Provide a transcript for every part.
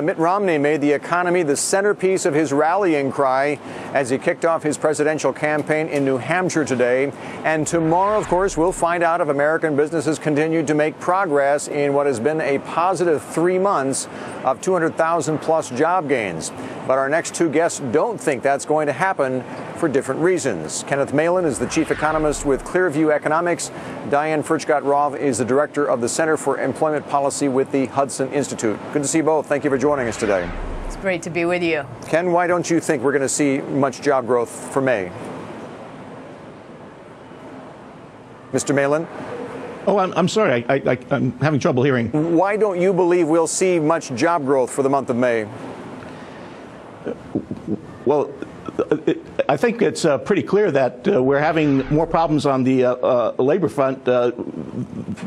Mitt Romney made the economy the centerpiece of his rallying cry as he kicked off his presidential campaign in New Hampshire today. And tomorrow, of course, we'll find out if American businesses continue to make progress in what has been a positive 3 months of 200,000 plus job gains. But our next two guests don't think that's going to happen for different reasons. Kenneth Malin is the chief economist with Clearview Economics. Diane Furchtgott-Roth is the director of the Center for Employment Policy with the Hudson Institute. Good to see you both. Thank you for joining us today. It's great to be with you. Ken, why don't you think we're going to see much job growth for May? Mr. Malin? Oh, I'm sorry. I'm having trouble hearing. Why don't you believe we'll see much job growth for the month of May? Well, I think it's pretty clear that we're having more problems on the labor front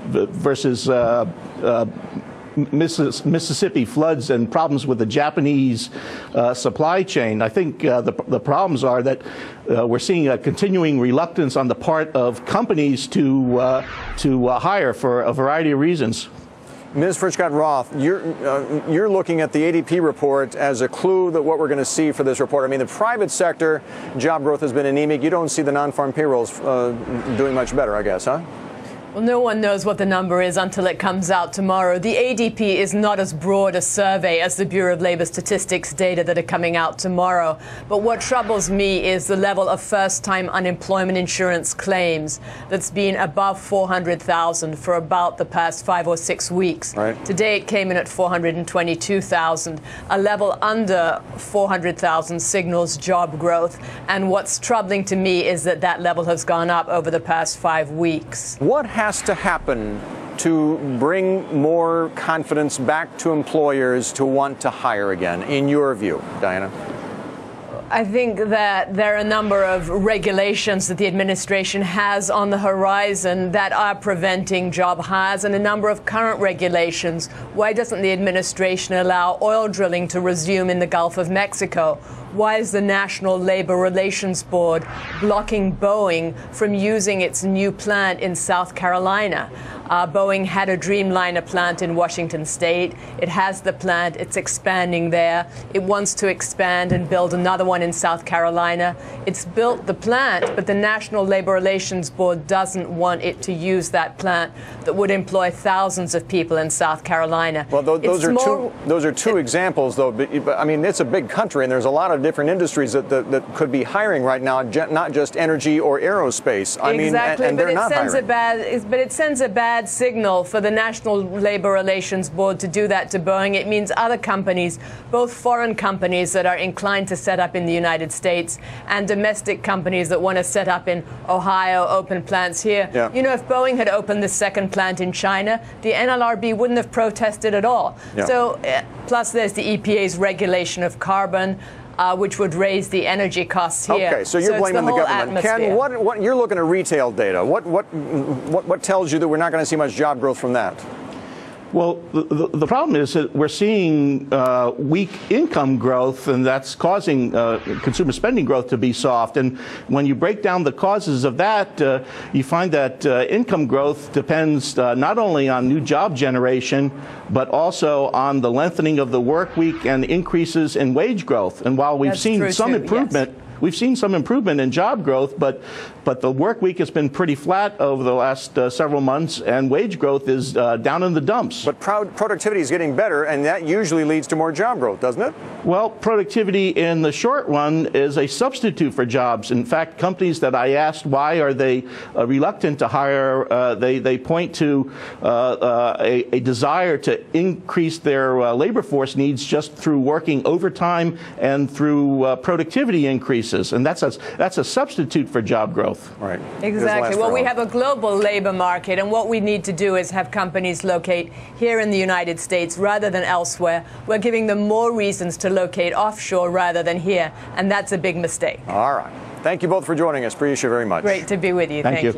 versus Mississippi floods and problems with the Japanese supply chain. I think the problems are that we're seeing a continuing reluctance on the part of companies to hire for a variety of reasons. Ms. Furchtgott-Roth, you're looking at the ADP report as a clue that what we're going to see for this report. I mean, the private sector job growth has been anemic. You don't see the non-farm payrolls doing much better, I guess, huh? Well, no one knows what the number is until it comes out tomorrow. The ADP is not as broad a survey as the Bureau of Labor Statistics data that are coming out tomorrow. But what troubles me is the level of first-time unemployment insurance claims that's been above 400,000 for about the past 5 or 6 weeks. Right. Today it came in at 422,000. A level under 400,000 signals job growth. And what's troubling to me is that that level has gone up over the past 5 weeks. What has to happen to bring more confidence back to employers to want to hire again, in your view, Diana? I think that there are a number of regulations that the administration has on the horizon that are preventing job hires, and a number of current regulations. Why doesn't the administration allow oil drilling to resume in the Gulf of Mexico? Why is the National Labor Relations Board blocking Boeing from using its new plant in South Carolina? Boeing had a Dreamliner plant in Washington State. It has the plant. It's expanding there. It wants to expand and build another one in South Carolina. It's built the plant, but the National Labor Relations Board doesn't want it to use that plant that would employ thousands of people in South Carolina. Well, those are two examples, though. But I mean, it's a big country, and there's a lot of different industries that could be hiring right now, not just energy or aerospace. I mean, and they're not hiring. But it sends a bad signal for the National Labor Relations Board to do that to Boeing. It means other companies, both foreign companies that are inclined to set up in the United States and domestic companies that want to set up in Ohio, open plants here. Yeah. You know, if Boeing had opened the second plant in China, the NLRB wouldn't have protested at all. Yeah. So, plus there's the EPA's regulation of carbon, which would raise the energy costs here. Okay, so you're blaming the government. Ken, what you're looking at retail data. What tells you that we're not going to see much job growth from that? Well, the problem is that we're seeing weak income growth, and that's causing consumer spending growth to be soft. And when you break down the causes of that, you find that income growth depends not only on new job generation, but also on the lengthening of the work week and increases in wage growth. And while we've seen some improvement, yes. We've seen some improvement in job growth, but the work week has been pretty flat over the last several months, and wage growth is down in the dumps. But productivity is getting better, and that usually leads to more job growth, doesn't it? Well, productivity in the short run is a substitute for jobs. In fact, companies that I asked why are they reluctant to hire, they point to a desire to increase their labor force needs just through working overtime and through productivity increases. And that's a substitute for job growth. Right. Exactly. Well, we have a global labor market, and what we need to do is have companies locate here in the United States rather than elsewhere. We're giving them more reasons to locate offshore rather than here, and that's a big mistake. All right. Thank you both for joining us. Appreciate you very much. Great to be with you. Thank you.